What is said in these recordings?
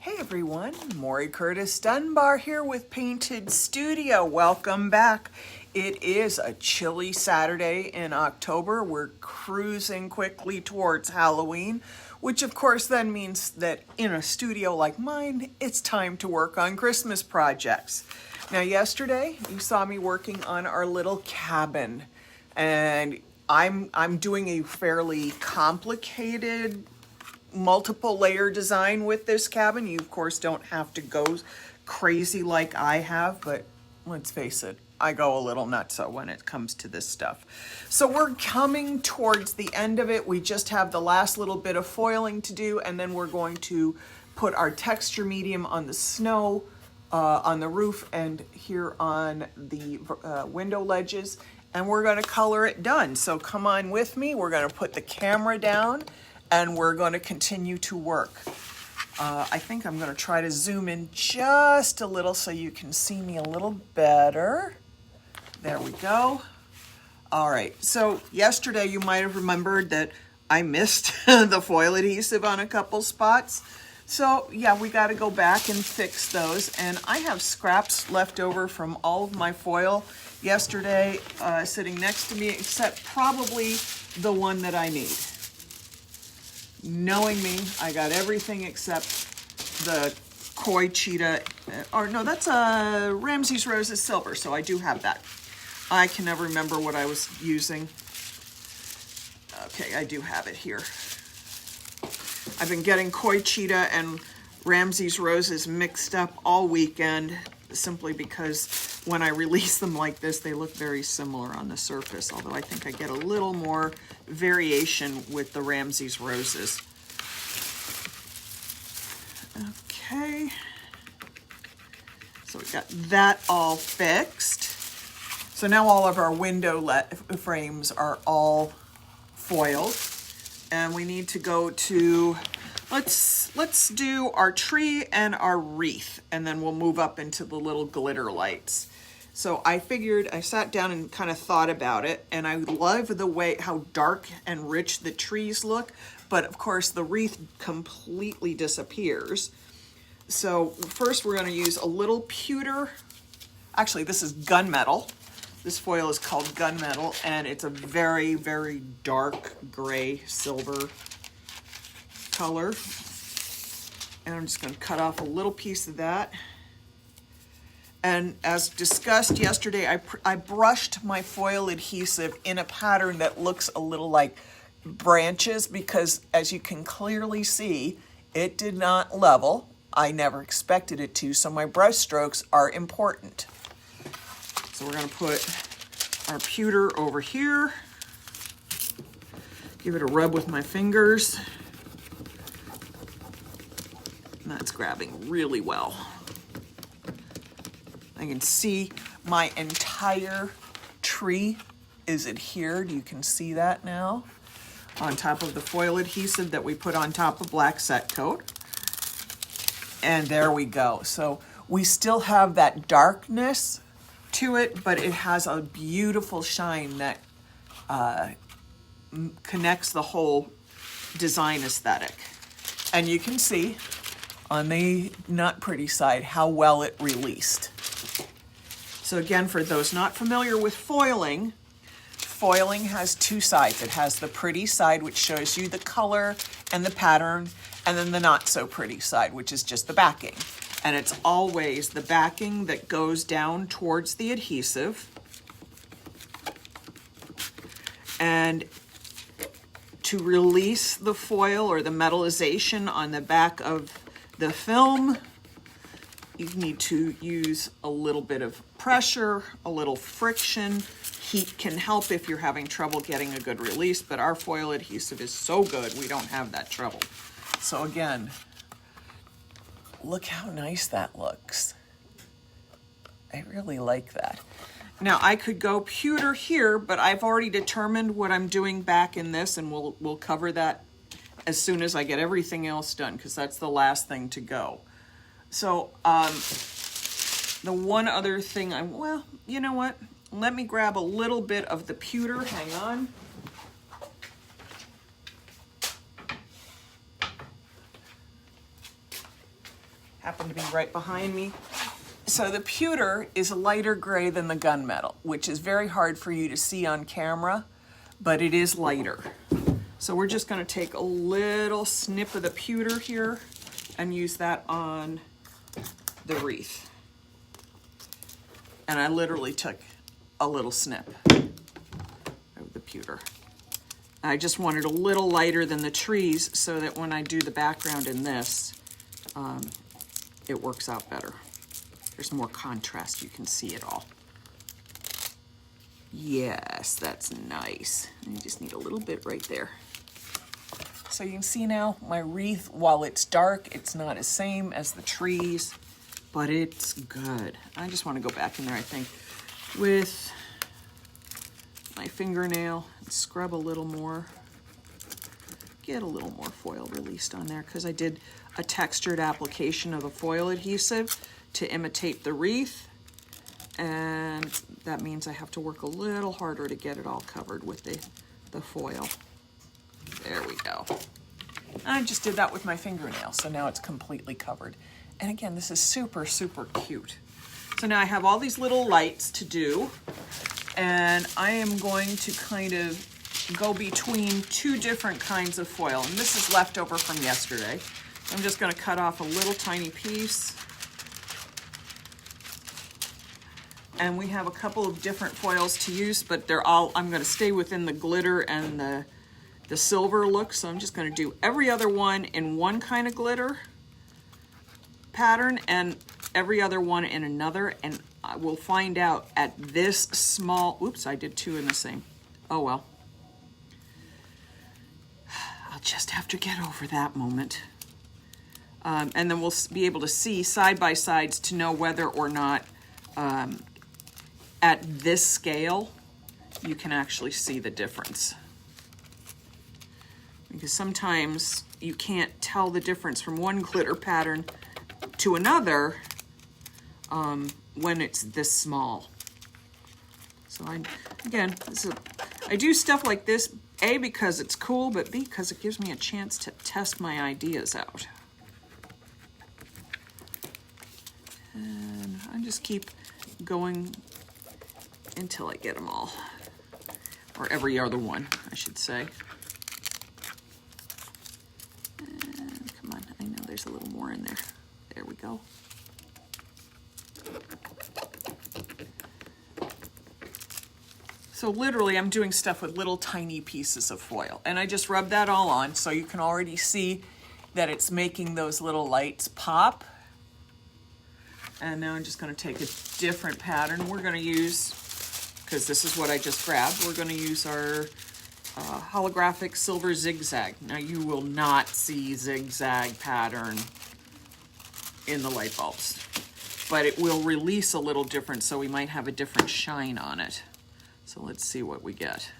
Hey everyone, Maury Curtis Dunbar here with Painted Studio. Welcome back. It is a chilly Saturday in October. We're cruising quickly towards Halloween, which of course then means that in a studio like mine, it's time to work on Christmas projects. Now yesterday, you saw me working on our little cabin, and I'm doing a fairly complicated multiple layer design with this cabin. You of course don't have to go crazy like I have, but let's face it, I go a little nutso when it comes to this stuff. So we're coming towards the end of it. We just have the last little bit of foiling to do, and then we're going to put our texture medium on the snow, on the roof, and here on the window ledges, and we're going to color it done. So come on with me. We're going to put the camera down and we're going to continue to work. I think I'm going to try to zoom in just a little so you can see me a little better. There we go. All right, so yesterday you might have remembered that I missed the foil adhesive on a couple spots. So yeah, we got to go back and fix those. And I have scraps left over from all of my foil yesterday sitting next to me, except probably the one that I need. Knowing me, I got everything except the Koi Cheetah, or no, that's a Ramsey's Roses Silver, so I do have that. I can never remember what I was using. Okay, I do have it here. I've been getting Koi Cheetah and Ramsey's Roses mixed up all weekend, simply because when I release them like this, they look very similar on the surface, although I think I get a little more variation with the Ramsey's Roses. Okay, so we got that all fixed. So now all of our window frames are all foiled, and we need to go to, let's do our tree and our wreath, and then we'll move up into the little glitter lights. So I figured, I sat down and kind of thought about it, and I love the way, how dark and rich the trees look, but of course the wreath completely disappears. So first we're gonna use a little pewter, actually this is gunmetal. This foil is called gunmetal, and it's a very, very dark gray silver color. And I'm just gonna cut off a little piece of that. And as discussed yesterday, I brushed my foil adhesive in a pattern that looks a little like branches, because as you can clearly see, it did not level. I never expected it to, so my brush strokes are important. So we're gonna put our pewter over here, give it a rub with my fingers. And that's grabbing really well. I can see my entire tree is adhered. You can see that now on top of the foil adhesive that we put on top of black set coat. And there we go. So we still have that darkness to it, but it has a beautiful shine that connects the whole design aesthetic. And you can see on the not pretty side how well it released. So again, for those not familiar with foiling, foiling has two sides. It has the pretty side, which shows you the color and the pattern, and then the not so pretty side, which is just the backing. And it's always the backing that goes down towards the adhesive. And to release the foil or the metallization on the back of the film, you need to use a little bit of pressure, a little friction. Heat can help if you're having trouble getting a good release, but our foil adhesive is so good, we don't have that trouble. So again, look how nice that looks. I really like that. Now I could go pewter here, but I've already determined what I'm doing back in this, and we'll cover that as soon as I get everything else done, because that's the last thing to go. So the one other thing well, you know what? Let me grab a little bit of the pewter, hang on. happen to be right behind me. So the pewter is a lighter gray than the gunmetal, which is very hard for you to see on camera, but it is lighter. So we're just going to take a little snip of the pewter here and use that on the wreath. And I literally took a little snip of the pewter. I just wanted a little lighter than the trees so that when I do the background in this, it works out better. There's more contrast, you can see it all. Yes, that's nice. I just need a little bit right there. So you can see now my wreath, while it's dark, it's not the same as the trees, but it's good. I just want to go back in there, I think, with my fingernail and scrub a little more. Get a little more foil released on there because I did a textured application of the foil adhesive to imitate the wreath. And that means I have to work a little harder to get it all covered with the foil. There we go. I just did that with my fingernail, so now it's completely covered. And again, this is super, super cute. So now I have all these little lights to do, and I am going to kind of go between two different kinds of foil. And this is leftover from yesterday. I'm just going to cut off a little tiny piece. And we have a couple of different foils to use, but they're all, I'm going to stay within the glitter and the silver look. So I'm just going to do every other one in one kind of glitter pattern and every other one in another. And I will find out at this small, oops, I did two in the same. Oh well. I'll just have to get over that moment. And then we'll be able to see side by sides to know whether or not at this scale you can actually see the difference. Because sometimes you can't tell the difference from one glitter pattern to another when it's this small. So I do stuff like this, A, because it's cool, but B, because it gives me a chance to test my ideas out. And I just keep going until I get them all, or every other one, I should say. And come on, I know there's a little more in there. There we go. So literally I'm doing stuff with little tiny pieces of foil, and I just rub that all on so you can already see that it's making those little lights pop. And now I'm just going to take a different pattern. We're going to use, because this is what I just grabbed, we're going to use our holographic silver zigzag. Now you will not see zigzag pattern in the light bulbs, but it will release a little different, so we might have a different shine on it. So let's see what we get.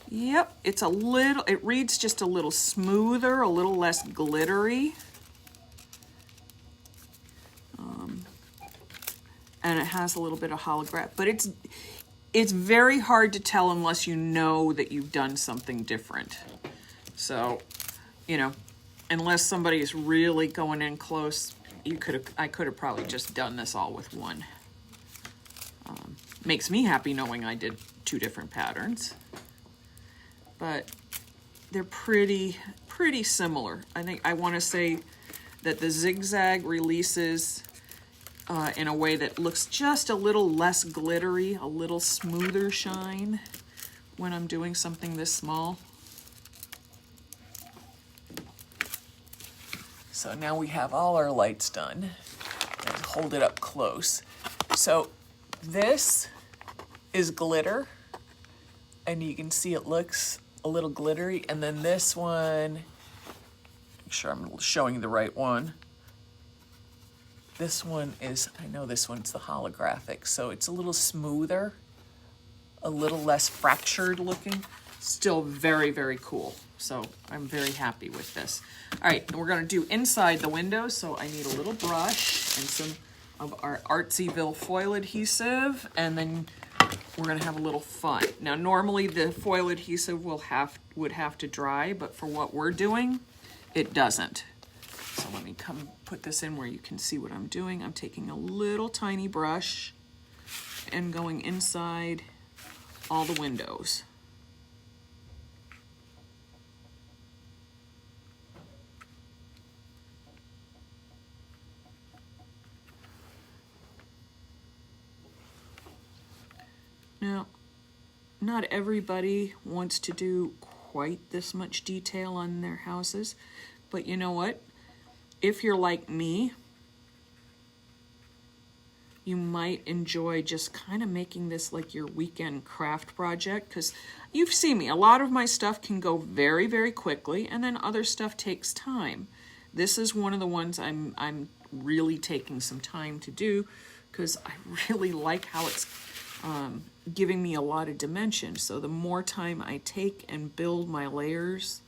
Yep, it's a little, it reads just a little smoother, a little less glittery. And it has a little bit of holograph, but it's very hard to tell unless you know that you've done something different. So, you know, unless somebody is really going in close, I could have probably just done this all with one. Makes me happy knowing I did two different patterns, but they're pretty similar. I think I want to say that the zigzag releases in a way that looks just a little less glittery, a little smoother shine when I'm doing something this small. So now we have all our lights done. Let's hold it up close. So this is glitter, and you can see it looks a little glittery. And then this one, make sure I'm showing the right one. This one is, I know this one's the holographic, so it's a little smoother, a little less fractured looking. Still very, very cool. So I'm very happy with this. All right, and we're gonna do inside the window, so I need a little brush and some of our Artsyville foil adhesive, and then we're gonna have a little fun. Now, normally the foil adhesive would have to dry, but for what we're doing, it doesn't. So let me come put this in where you can see what I'm doing. I'm taking a little tiny brush and going inside all the windows. Now, not everybody wants to do quite this much detail on their houses, but you know what? If you're like me, you might enjoy just kind of making this like your weekend craft project, because you've seen me. A lot of my stuff can go very, very quickly, and then other stuff takes time. This is one of the ones I'm really taking some time to do, because I really like how it's giving me a lot of dimension. So the more time I take and build my layers,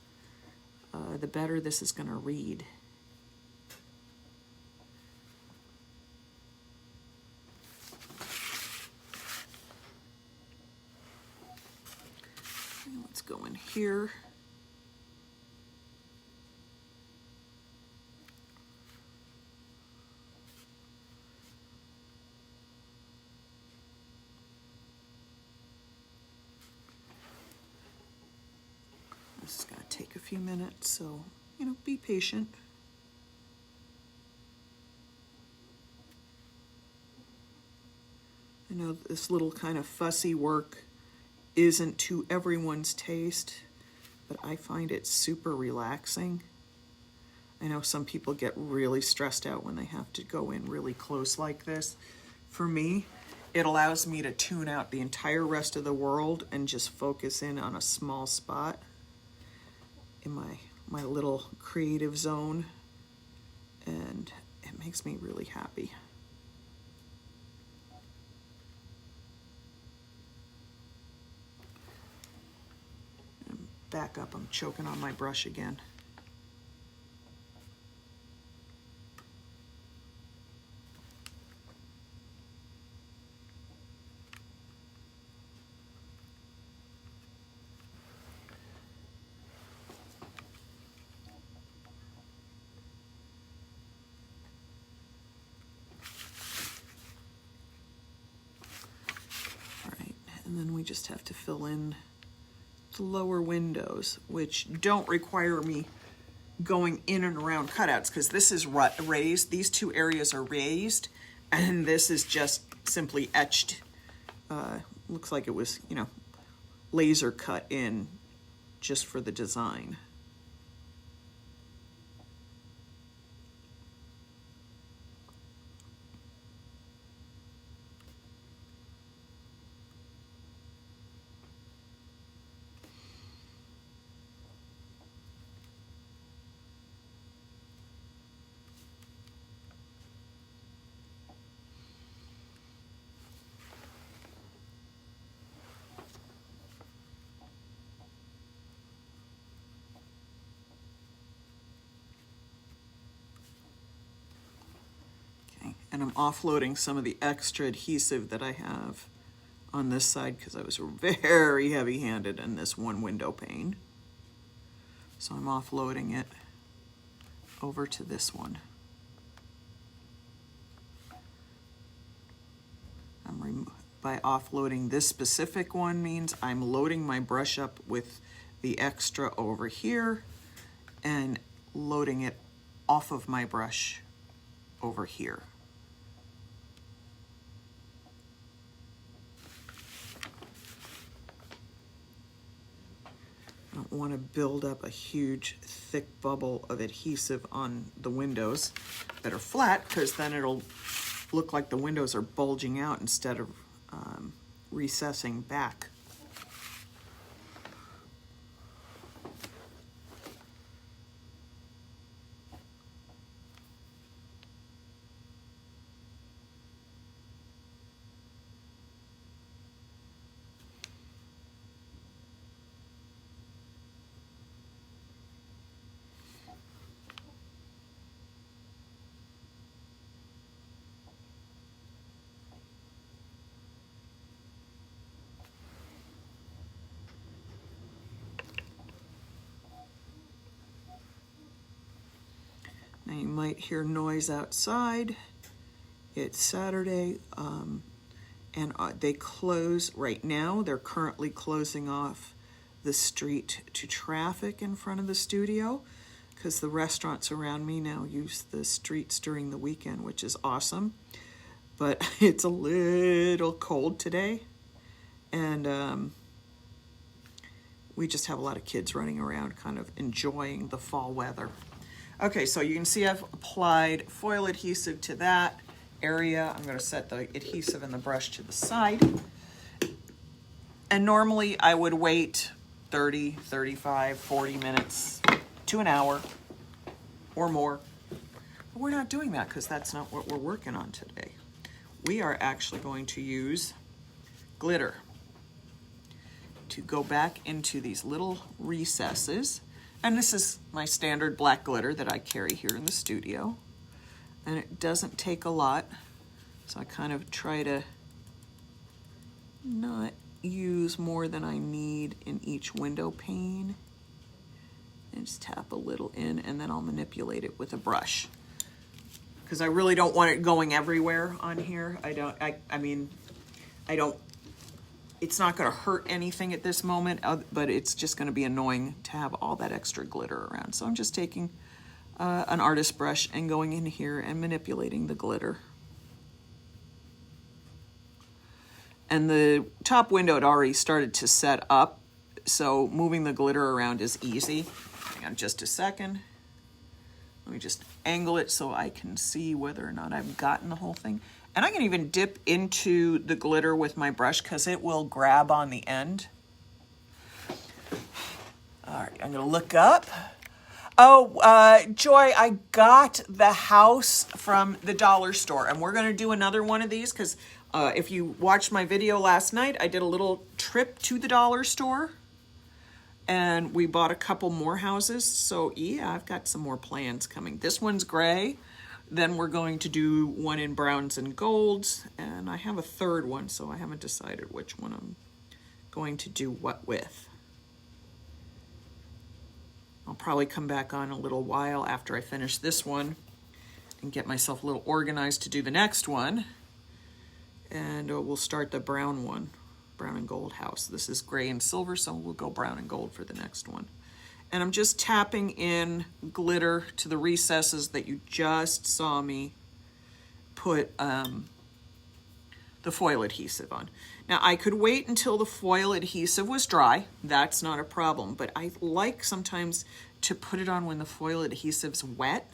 the better this is going to read. Let's go in here. This is going to take a few minutes, so, be patient. I know this little kind of fussy work isn't to everyone's taste, but I find it super relaxing. I know some people get really stressed out when they have to go in really close like this. For me, it allows me to tune out the entire rest of the world and just focus in on a small spot in my little creative zone, and it makes me really happy. Back up, I'm choking on my brush again. All right, and then we just have to fill in the lower windows, which don't require me going in and around cutouts, because this is raised. These two areas are raised, and this is just simply etched. Looks like it was, laser cut in just for the design. And I'm offloading some of the extra adhesive that I have on this side, because I was very heavy-handed in this one window pane. So I'm offloading it over to this one. By offloading this specific one means I'm loading my brush up with the extra over here and loading it off of my brush over here. I don't want to build up a huge thick bubble of adhesive on the windows that are flat, because then it'll look like the windows are bulging out instead of recessing back. Now you might hear noise outside. It's Saturday, and they close right now. They're currently closing off the street to traffic in front of the studio because the restaurants around me now use the streets during the weekend, which is awesome. But it's a little cold today, and we just have a lot of kids running around kind of enjoying the fall weather. Okay, so you can see I've applied foil adhesive to that area. I'm going to set the adhesive and the brush to the side. And normally I would wait 30, 35, 40 minutes to an hour or more. But we're not doing that because that's not what we're working on today. We are actually going to use glitter to go back into these little recesses. And this is my standard black glitter that I carry here in the studio. And it doesn't take a lot, so I kind of try to not use more than I need in each window pane. And just tap a little in, and then I'll manipulate it with a brush. Because I really don't want it going everywhere on here. I mean, it's not going to hurt anything at this moment, but it's just going to be annoying to have all that extra glitter around. So I'm just taking an artist brush and going in here and manipulating the glitter. And the top window had already started to set up, so moving the glitter around is easy. Hang on just a second. Let me just angle it so I can see whether or not I've gotten the whole thing. And I can even dip into the glitter with my brush because it will grab on the end. All right, I'm gonna look up. Oh, Joy, I got the house from the dollar store, and we're gonna do another one of these because if you watched my video last night, I did a little trip to the dollar store and we bought a couple more houses. So yeah, I've got some more plans coming. This one's gray. Then we're going to do one in browns and golds, and I have a third one, so I haven't decided which one I'm going to do what with. I'll probably come back on a little while after I finish this one and get myself a little organized to do the next one. And we'll start the brown one, brown and gold house. This is gray and silver, so we'll go brown and gold for the next one. And I'm just tapping in glitter to the recesses that you just saw me put the foil adhesive on. Now I could wait until the foil adhesive was dry. That's not a problem, but I like sometimes to put it on when the foil adhesive's wet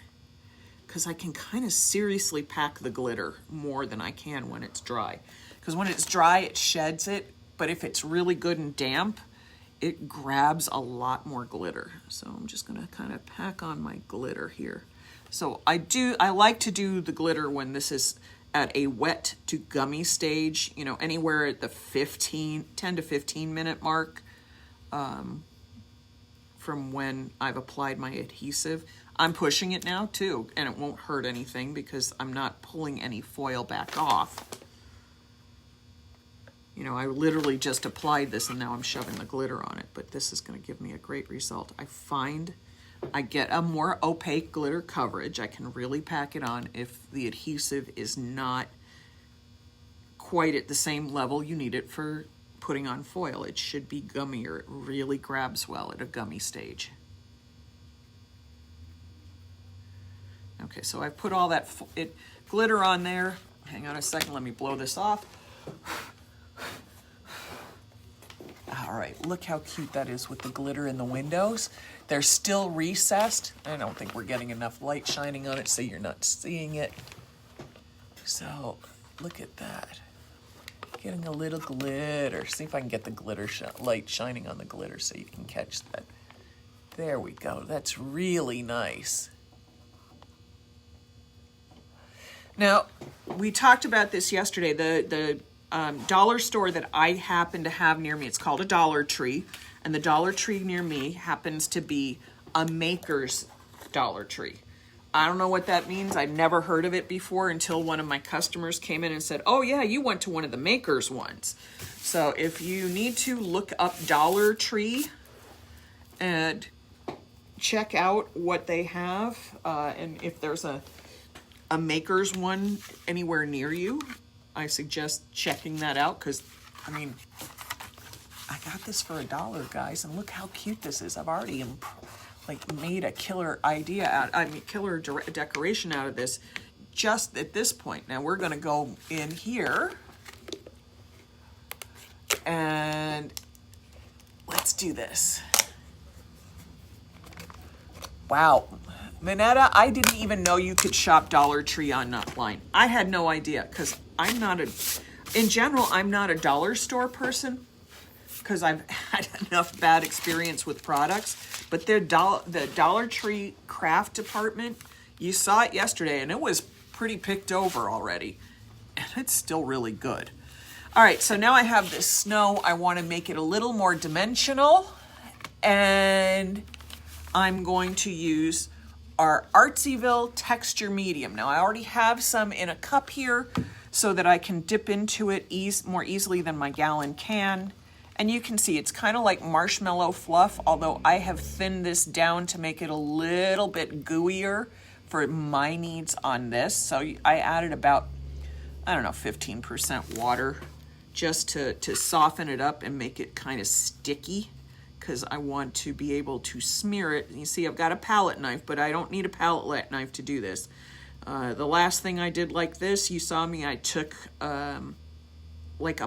because I can kind of seriously pack the glitter more than I can when it's dry. Because when it's dry, it sheds it, but if it's really good and damp, it grabs a lot more glitter. So I'm just gonna kind of pack on my glitter here. So I like to do the glitter when this is at a wet to gummy stage, you know, anywhere at the 10 to 15 minute mark from when I've applied my adhesive. I'm pushing it now too, and it won't hurt anything because I'm not pulling any foil back off. You know, I literally just applied this and now I'm shoving the glitter on it, but this is going to give me a great result. I find I get a more opaque glitter coverage. I can really pack it on if the adhesive is not quite at the same level you need it for putting on foil. It should be gummier. It really grabs well at a gummy stage. Okay, so I put all that glitter on there. Hang on a second, let me blow this off. All right, look how cute that is with the glitter in the windows. They're still recessed. I don't think we're getting enough light shining on it so you're not seeing it. So look at that. Getting a little glitter. See if I can get the glitter light shining on the glitter so you can catch that. There we go. That's really nice. Now, we talked about this yesterday. The dollar store that I happen to have near me, it's called a Dollar Tree, and the Dollar Tree near me happens to be a maker's Dollar Tree. I don't know what that means. I'd never heard of it before until one of my customers came in and said, oh yeah, you went to one of the makers ones. So if you need to look up Dollar Tree and check out what they have, and if there's a maker's one anywhere near you, I suggest checking that out, because, I mean, I got this for $1, guys, and look how cute this is. I've already made a killer killer decoration out of this just at this point. Now we're gonna go in here and let's do this. Wow, Minetta, I didn't even know you could shop Dollar Tree online. I had no idea, because in general, I'm not a dollar store person, because I've had enough bad experience with products. But the Dollar Tree craft department, you saw it yesterday, and it was pretty picked over already. And it's still really good. All right, so now I have this snow. I want to make it a little more dimensional. And I'm going to use our Artsyville Texture Medium. Now, I already have some in a cup here so that I can dip into it more easily than my gallon can. And you can see it's kind of like marshmallow fluff, although I have thinned this down to make it a little bit gooier for my needs on this. So I added about, 15% water just to soften it up and make it kind of sticky, because I want to be able to smear it. You see, I've got a palette knife, but I don't need a palette knife to do this. The last thing I did like this, you saw me, I took like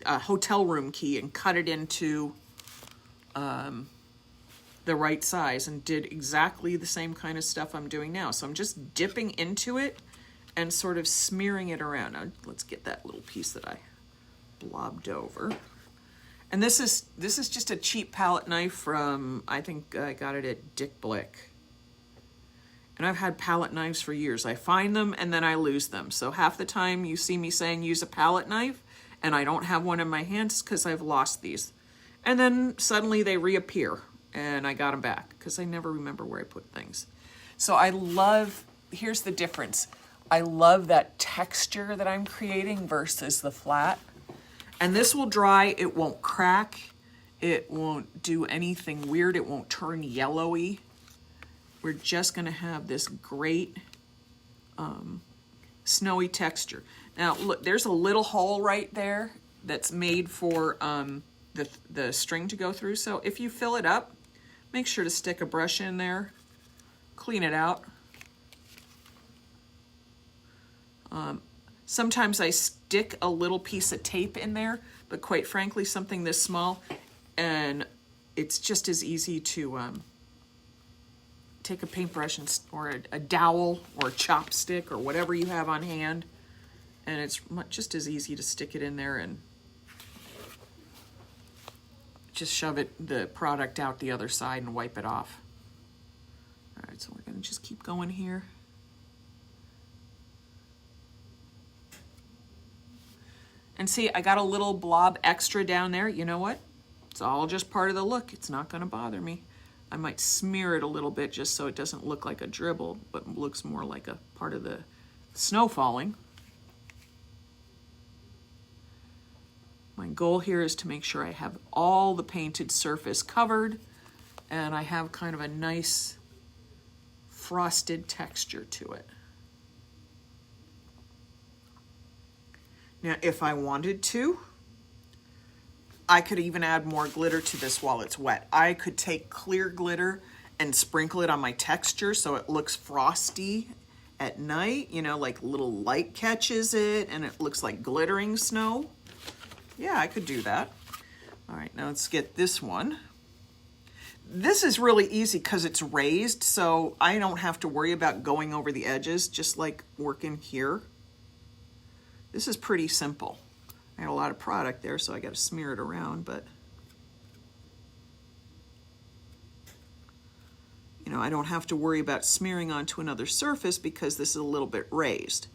a hotel room key and cut it into the right size, and did exactly the same kind of stuff I'm doing now. So I'm just dipping into it and sort of smearing it around. Now, let's get that little piece that I blobbed over. And this is just a cheap palette knife from, I think I got it at Dick Blick. And I've had palette knives for years. I find them and then I lose them. So half the time you see me saying use a palette knife and I don't have one in my hands because I've lost these. And then suddenly they reappear and I got them back because I never remember where I put things. So here's the difference. I love that texture that I'm creating versus the flat. And this will dry, it won't crack, it won't do anything weird, it won't turn yellowy. We're just gonna have this great snowy texture. Now look, there's a little hole right there that's made for the string to go through. So if you fill it up, make sure to stick a brush in there, clean it out. Sometimes I stick a little piece of tape in there, but quite frankly, something this small, and it's just as easy to take a paintbrush or a dowel or a chopstick or whatever you have on hand, and it's just as easy to stick it in there and just shove the product out the other side and wipe it off. All right, so we're gonna just keep going here. And see, I got a little blob extra down there. You know what? It's all just part of the look. It's not gonna bother me. I might smear it a little bit just so it doesn't look like a dribble, but looks more like a part of the snow falling. My goal here is to make sure I have all the painted surface covered and I have kind of a nice frosted texture to it. Now, if I wanted to, I could even add more glitter to this while it's wet. I could take clear glitter and sprinkle it on my texture so it looks frosty at night, like little light catches it and it looks like glittering snow. Yeah, I could do that. All right, now let's get this one. This is really easy because it's raised, so I don't have to worry about going over the edges, just like working here. This is pretty simple. I had a lot of product there, so I got to smear it around, but I don't have to worry about smearing onto another surface because this is a little bit raised.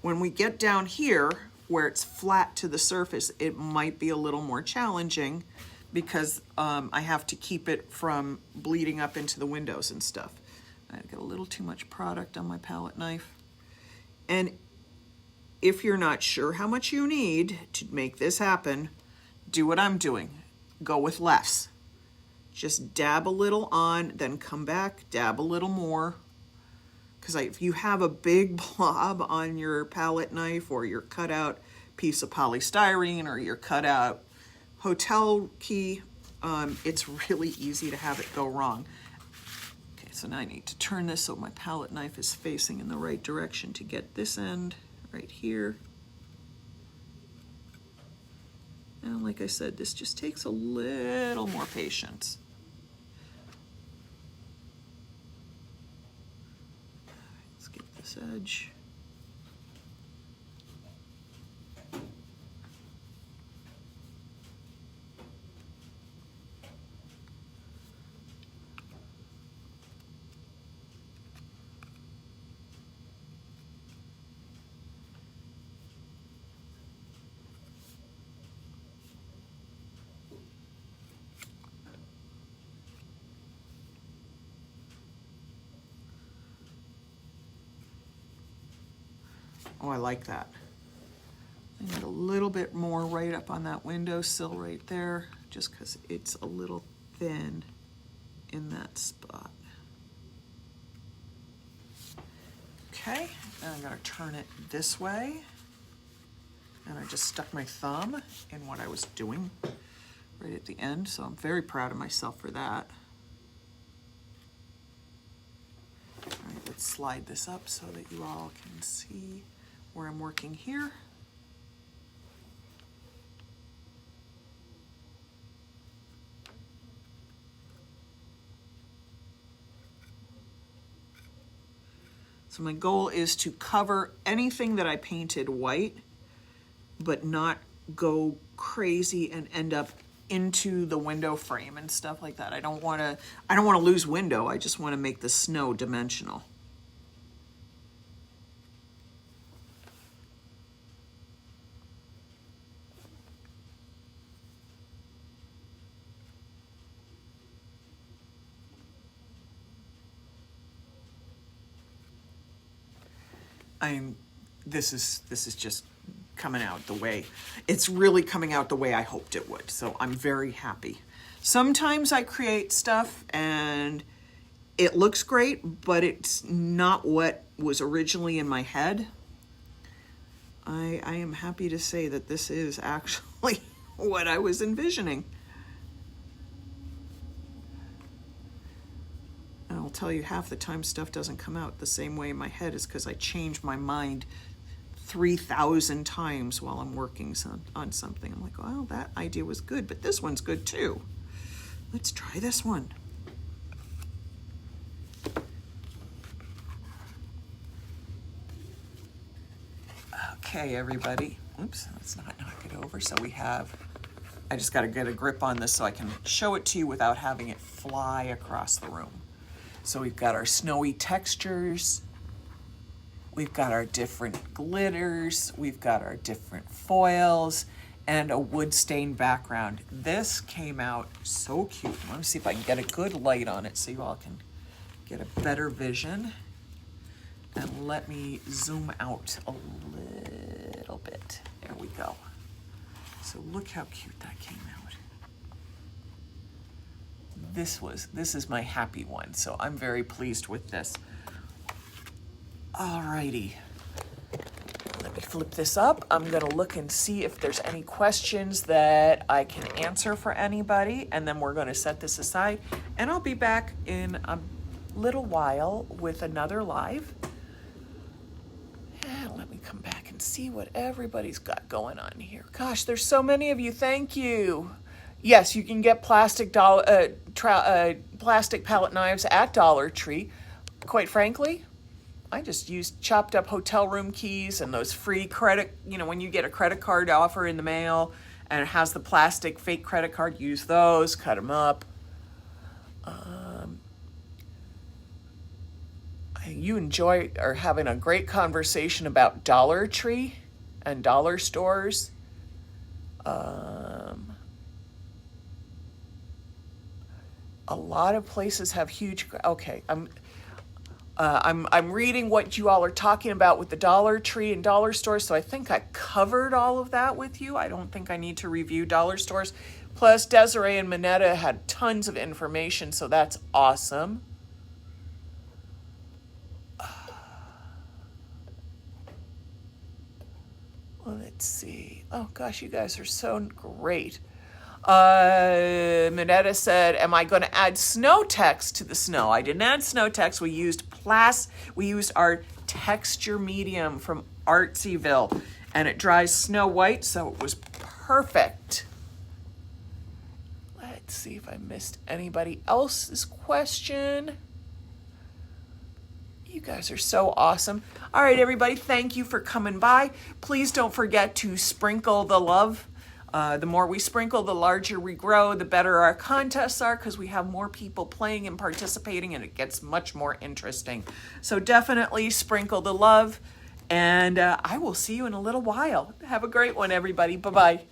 When we get down here, where it's flat to the surface, it might be a little more challenging because I have to keep it from bleeding up into the windows and stuff. I got a little too much product on my palette knife. And if you're not sure how much you need to make this happen, do what I'm doing. Go with less. Just dab a little on, then come back, dab a little more. Because if you have a big blob on your palette knife or your cutout piece of polystyrene or your cutout hotel key, it's really easy to have it go wrong. Okay, so now I need to turn this so my palette knife is facing in the right direction to get this end right here. And like I said, this just takes a little more patience. Let's get this edge. Oh, I like that. I need a little bit more right up on that windowsill right there, just because it's a little thin in that spot. Okay, now I'm gonna turn it this way. And I just stuck my thumb in what I was doing right at the end, so I'm very proud of myself for that. All right, let's slide this up so that you all can see where I'm working here. So my goal is to cover anything that I painted white, but not go crazy and end up into the window frame and stuff like that. I don't want to lose window. I just want to make the snow dimensional. This is just coming out the way, it's really coming out the way I hoped it would. So I'm very happy. Sometimes I create stuff and it looks great, but it's not what was originally in my head. I am happy to say that this is actually what I was envisioning. And I'll tell you, half the time stuff doesn't come out the same way in my head is because I change my mind 3,000 times while I'm working on something. I'm like, well, that idea was good, but this one's good too. Let's try this one. Okay, everybody. Oops, let's not knock it over. So we have, I just got to get a grip on this so I can show it to you without having it fly across the room. So we've got our snowy textures. We've got our different glitters, we've got our different foils, and a wood stained background. This came out so cute. Let me see if I can get a good light on it so you all can get a better vision. And let me zoom out a little bit. There we go. So look how cute that came out. This is my happy one, so I'm very pleased with this. Alrighty, let me flip this up. I'm gonna look and see if there's any questions that I can answer for anybody, and then we're gonna set this aside, and I'll be back in a little while with another live. And let me come back and see what everybody's got going on here. Gosh, there's so many of you, thank you. Yes, you can get plastic palette knives at Dollar Tree. Quite frankly, I just used chopped up hotel room keys and those free credit, when you get a credit card offer in the mail and it has the plastic fake credit card, use those, cut them up. You are having a great conversation about Dollar Tree and dollar stores. A lot of places have huge, okay, I'm reading what you all are talking about with the Dollar Tree and dollar stores, so I think I covered all of that with you. I don't think I need to review dollar stores. Plus, Desiree and Minetta had tons of information, so that's awesome. Well, let's see. Oh, gosh, you guys are so great. Minetta said, am I going to add snow text to the snow? I didn't add snow text. We used our texture medium from Artsyville, and it dries snow white, so it was perfect. Let's see if I missed anybody else's question. You guys are so awesome. All right, everybody, thank you for coming by. Please don't forget to sprinkle the love. The more we sprinkle, the larger we grow, the better our contests are, because we have more people playing and participating, and it gets much more interesting. So definitely sprinkle the love, and I will see you in a little while. Have a great one, everybody. Bye-bye.